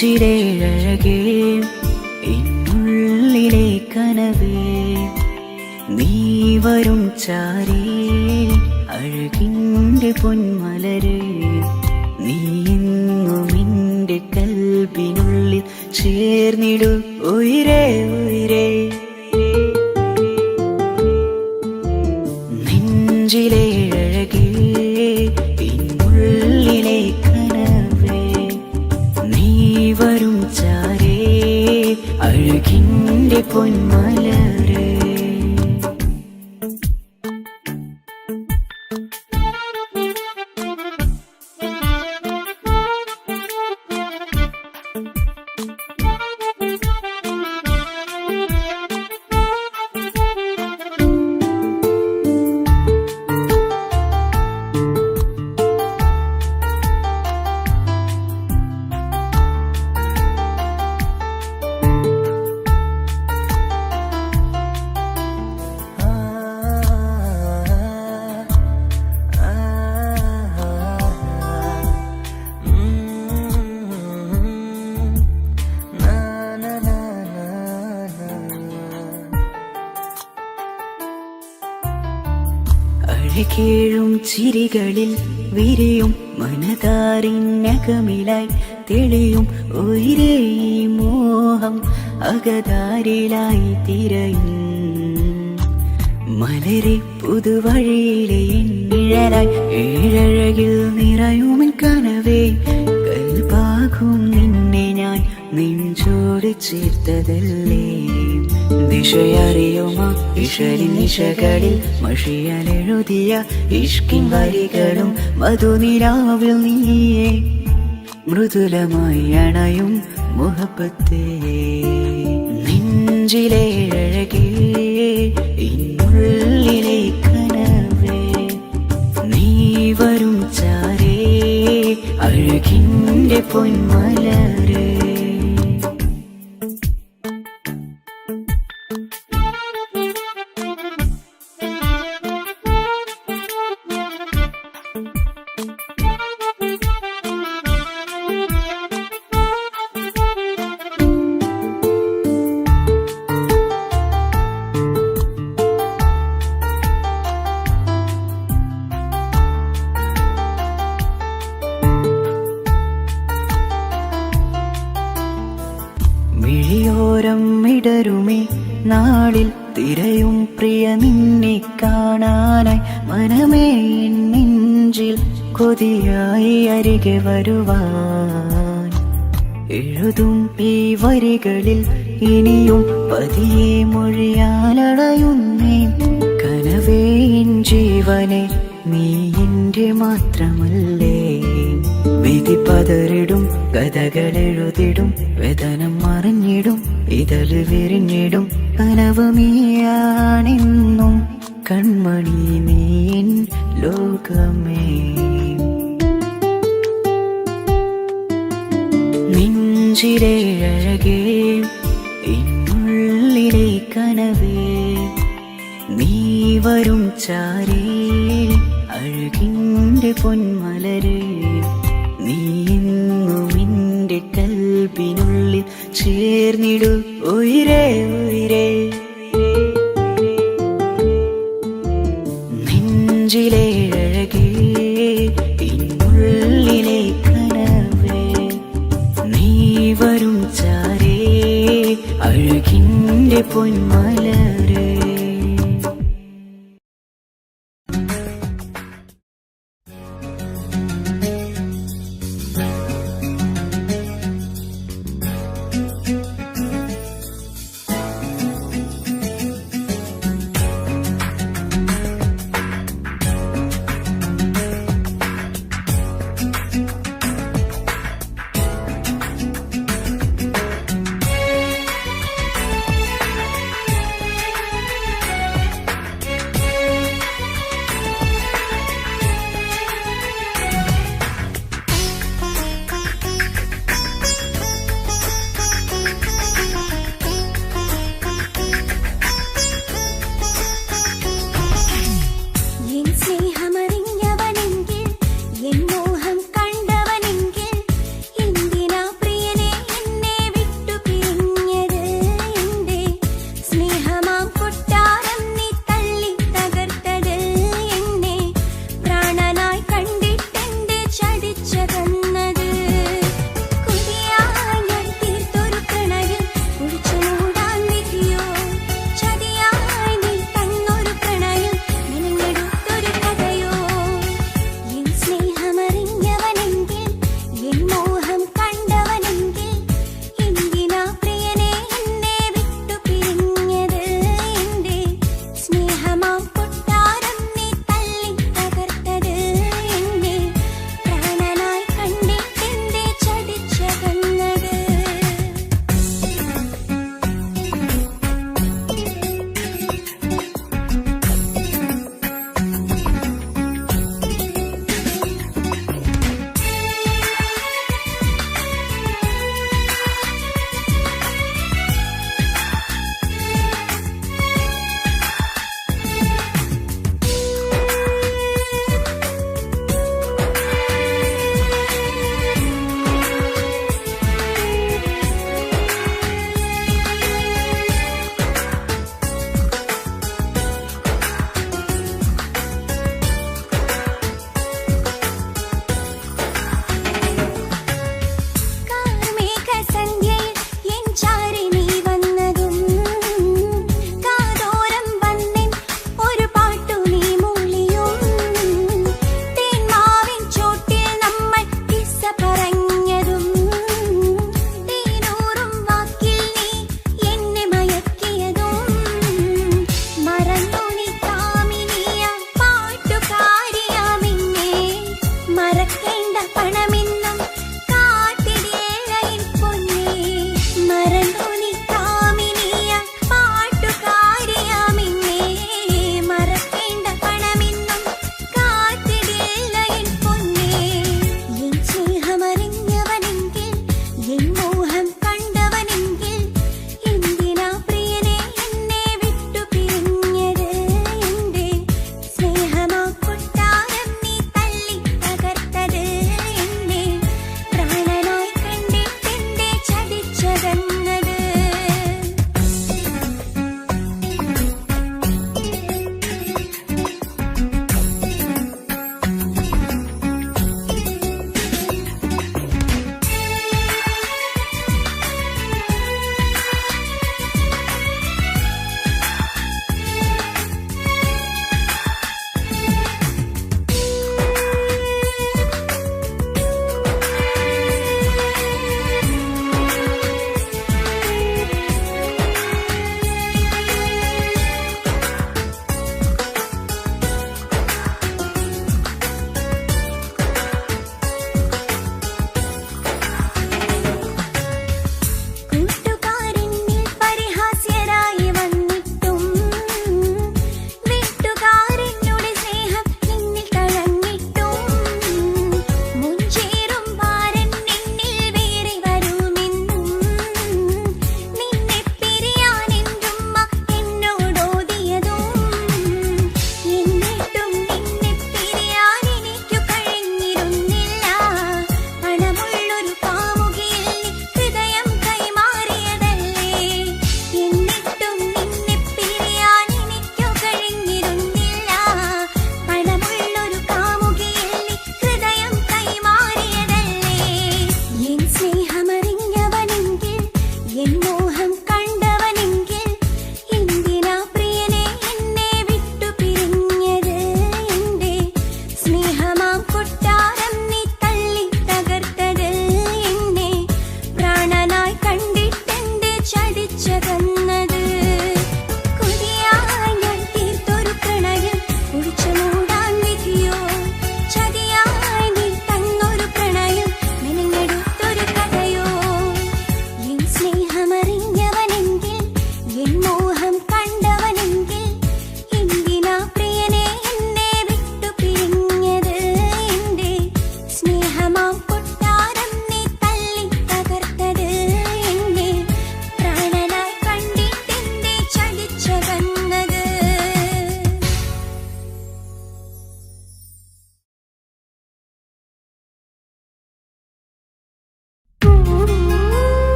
S5: നെഞ്ചിലേഴകേ എന്നുള്ളിലെ കനവേ നീ വരും ചാരേ അഴകിൻ്റെ പൊന്മലരേ നീ എന്നും എൻ്റെ കൽബിനുള്ളിൽ ചേർന്നിടു ഉയിരേ ഉയിരേ നെഞ്ചിലേഴകേ എന്നുള്ളിലെ കനവേ നീ വരും ചാരേ അഴകിൻ്റെ പൊന്മലരേ അഴകേഴും ചിരികളിൽ വിരിയും മനതാരിനകമിലായി തെളിയും ഉയിരേ മോഹം അകതാരിലായി തിരയും മലരെ പുതുവഴിയിലെ നിഴലായി ഏഴഴകിൽ നിറയുമൻ കനവേ കൽപാകും നിന്നെ ഞാൻ നെഞ്ചോട് ചേർത്തതല്ലേ ദിശയറിയുമ ഇഷലിൻ നിശകളിൽ മഷിയലെഴുതിയ ഇഷ്കിൻ വരികളും മധുനിലാവിൽ നീയേ മൃദുലമായി അണയും മുഹബത്തേ നെഞ്ചിലേഴകേ എന്നുള്ളിലെ കനവേ നീ വരും ചാരേ അഴകിൻ്റെ പൊന്മലരേ മിഴിയോരം ഇടരുമേ നാളിൽ തിരയും പ്രിയ നിന്നെ കാണാനായി മനമേ നെഞ്ചിൽ കൊതിയായി അരികെ വരുവാൻ എഴുതും ഈ വരികളിൽ ഇനിയും പതിയെ മൊഴിയാലടയുന്നേ കനവേ എൻ ജീവനെ നീ എൻ്റെ മാത്രമല്ലേ വിധി പതറിടും കഥകളെഴുതിടും വേദനം മറിഞ്ഞിടും ഇതള് വിരിഞ്ഞിടും കനവ് നീയാണെന്നും കൺമണി നീ എൻ ലോകമേ നെഞ്ചിലേഴകേ എന്നുള്ളിലെ കനവേ നീ വരും ചാരേ അഴകിൻ്റെ പൊന്മലരേ നീ എന്നും എൻ്റെ കൽബിനുള്ളിൽ ചേർന്നിടു ഉയിരേ ഉയിരേ നെഞ്ചിലേഴകേ എന്നുള്ളിലെ കനവേ നീ വരും ചാരേ അഴകിൻ്റെ പൊന്മലരേ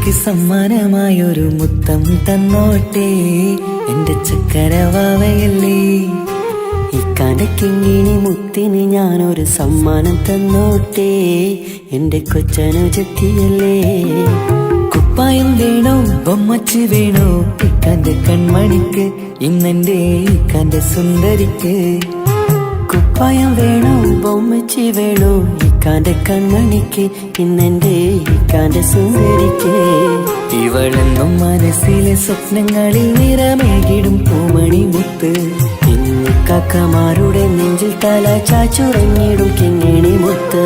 S5: അനുജത്തിക്ക് സമ്മാനമായൊരു മുത്തം തന്നോട്ടെ എന്റെ ചക്കരവാവയല്ലേ. ഇക്കാലക്കിങ്ങിനി മുത്തിന് ഞാനൊരു സമ്മാനം തന്നോട്ടെ എന്റെ കൊച്ചനുജത്തിയല്ലേ. കുപ്പായം വേണോ ബൊമ്മച്ച് വേണോ ഇക്കാന്റെ കൺമണിക്ക്, ഇന്നെന്റെ ഇക്കാന്റെ സുന്ദരിക്ക്. കുപ്പായം വേണോ ബൊമ്മച്ചി വേണോ ഇക്കാന്റെ കൺമണിക്ക്, ഇന്നെന്റെ ഇക്കാന്റെ സുന്ദരിക്ക്. ഇവളെന്നും മനസ്സിലെ സ്വപ്നങ്ങളിൽ നിറമേകിടും പൂമണി മുത്ത്. ഇന്ന് കാക്കമാരുടെ നെഞ്ചിൽ തല ചാച്ചുറങ്ങിടും കിങ്ങിണി മുത്ത്.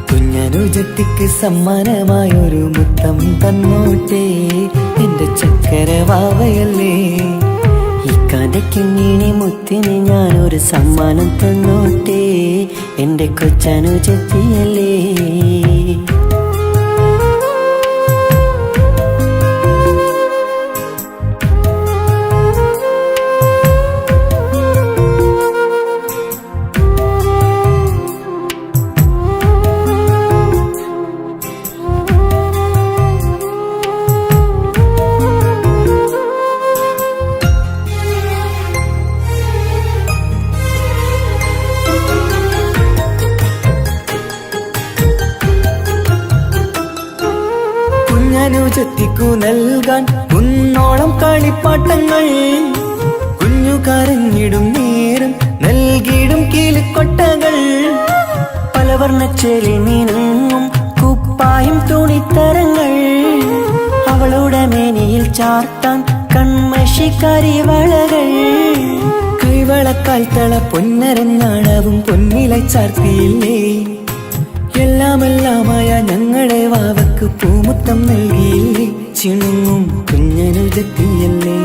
S5: കുഞ്ഞനുജത്തിക്ക് സമ്മാനമായൊരു മുത്തം തന്നോട്ടെ എന്റെ ചക്കരവാവയല്ലേ. ഇക്കാന്റെ കിങ്ങിണി മുത്തിന് ഞാനൊരു സമ്മാനം തന്നോട്ടെ എന്റെ കൊച്ചനുജത്തിയല്ലേ. കുഞ്ഞനുജത്തിക്കു നൽകാൻ കുന്നോളം കളിപ്പാട്ടങ്ങൾ. കുഞ്ഞു കരഞ്ഞിടും നേരം നൽകിയിടും കീലിക്കൊട്ടകൾ. പലവർണ്ണച്ചേലി നീങ്ങും കുപ്പായും തുണിത്തരങ്ങൾ. അവളുടെ മേനിയിൽ ചാർത്താൻ കൺമഷി കരിവളകൾ. കൈവളക്കാൽ തള പൊന്നരഞ്ഞാണവും പൊന്നില ചാർത്തിയില്ലേ. എല്ലാമെല്ലാമായ ഞങ്ങളുടെ വാവക്ക് പൂമുത്തം നൽകിയില്ലേ. ചിണുങ്ങും കുഞ്ഞനുജത്തിയല്ലേ.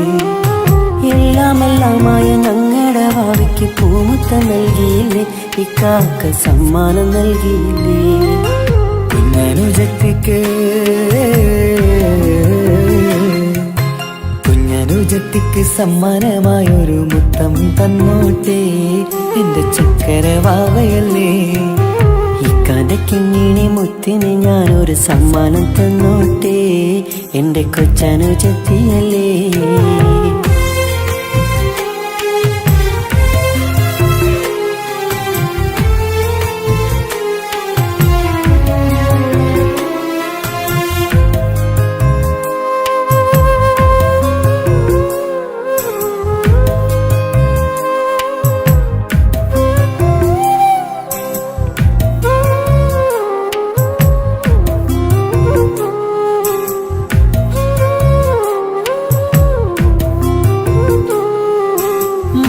S5: എല്ലാമെല്ലാമായ ഞങ്ങളുടെ വാവയ്ക്ക് പൂമുത്തം നൽകിയില്ലേ. ഇക്കാക്ക സമ്മാനം നൽകിയില്ലേ. കുഞ്ഞനുജത്തിക്ക് സമ്മാനമായൊരു മുത്തം തന്നോട്ടെ എന്റെ ചക്കരവാവയല്ലേ. ഇക്കാലക്കിങ്ങിണി മുത്തിന് ഞാനൊരു സമ്മാനം തന്നോട്ടെ എന്റെ കൊച്ചനുജത്തിയല്ലേ.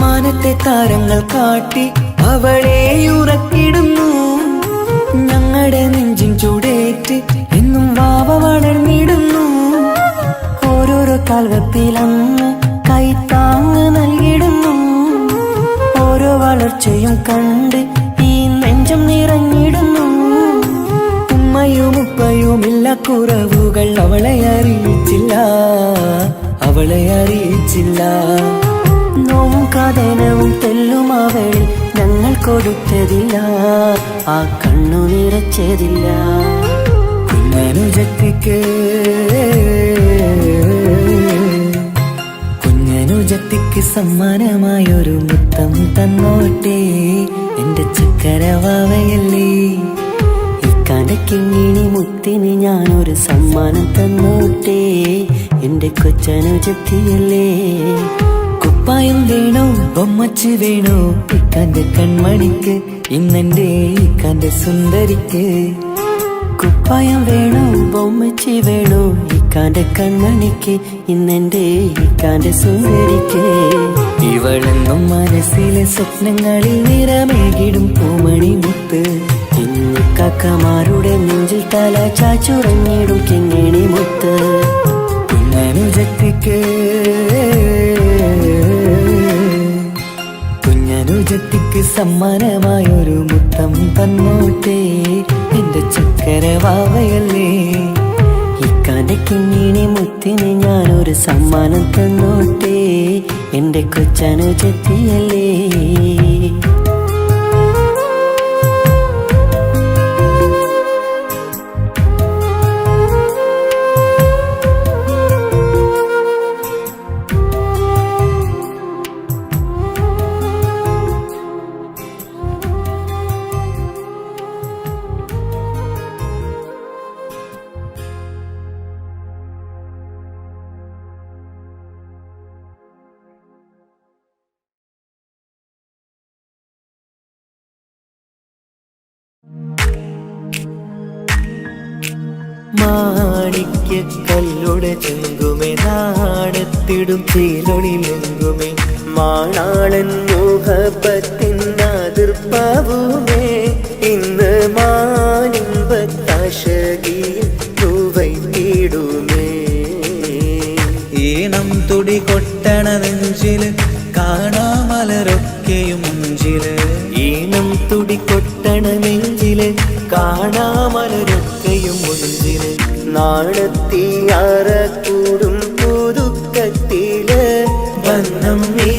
S5: മാനത്തെ താരങ്ങൾ കാട്ടി അവളെ ഉറക്കിടുന്നു. ഞങ്ങളുടെ നെഞ്ചിൻ ചൂടേറ്റ് എന്നും വാവ വളർന്നിടുന്നു. ഓരോരോ കാൽവെപ്പിലങ്ങ് കൈത്താങ്ങ് നൽകിടുന്നു. ഓരോ വളർച്ചയും കണ്ട് ഈ നെഞ്ചം നിറഞ്ഞിടുന്നു. ഉമ്മയും ഉപ്പയുമില്ല കുറവുകൾ അവളെ അറിയിച്ചില്ല. നോവും കഥനവും തെല്ലും അവളിൽ ഞങ്ങൾ കൊടുത്തതില്ല. ആ കണ്ണു നിറച്ചതില്ല. കുഞ്ഞനുജത്തിക്ക് സമ്മാനമായൊരു മുത്തം തന്നോട്ടെ എന്റെ ചക്കരവാവയല്ലേ. ഇക്കാലക്കിങ്ങിണി മുത്തിന് ഞാനൊരു സമ്മാനം തന്നോട്ടെ എന്റെ കൊച്ചനുജത്തിയല്ലേ. കുപ്പായം വേണോ ബൊമ്മച്ച് വേണോ ഇക്കാന്റെ കൺമണിക്ക്, ഇന്നെന്റെ ഇക്കാന്റെ സുന്ദരിക്ക്. കുപ്പായം വേണോ ബൊമ്മച്ചി വേണോ ഇക്കാന്റെ കൺമണിക്ക്, ഇന്നെന്റെ ഇക്കാന്റെ സുന്ദരിക്ക്. ഇവളെന്നും മനസ്സിലെ സ്വപ്നങ്ങളിൽ നിറമേകിടും പൂമണി മുത്ത്. ഇന്ന് കാക്കമാരുടെ നെഞ്ചിൽ തല ചാച്ചുറങ്ങിടും കിങ്ങിണി മുത്ത്. കുഞ്ഞനുജത്തിക്ക് സമ്മാനമായൊരു മുത്തം തന്നോട്ടെ എന്റെ ചക്കരവാവയല്ലേ. ഇക്കാന്റെ കിങ്ങിണി മുത്തിന് ഞാനൊരു സമ്മാനം തന്നോട്ടെ എന്റെ കൊച്ചനുജത്തിയല്ലേ. മാണിക്യ കല്ലുടെ ചെങ്കുമേ നാടത്തിടും ചീലൊളിലെങ്കുമേ മാണാളൻ മോഹപ്പത്തിൻ അതിർപ്പാവുമേ ഇന്ന് മാനിമ്പത്താശകിയിൽ തൂവൈത്തിടുമേ
S1: ഈണം തുടി കൊട്ടണ നെഞ്ചില് കാണാമലരൊക്കെയും മുഞ്ചില്
S5: ഈണം തുടി കൊട്ടണ നെഞ്ചില് കാണാമലരൊക്കെയും മുഞ്ചില് നാണത്തിയാറ കൂടും പുതുക്കത്തില്
S1: ബന്ധം ഈ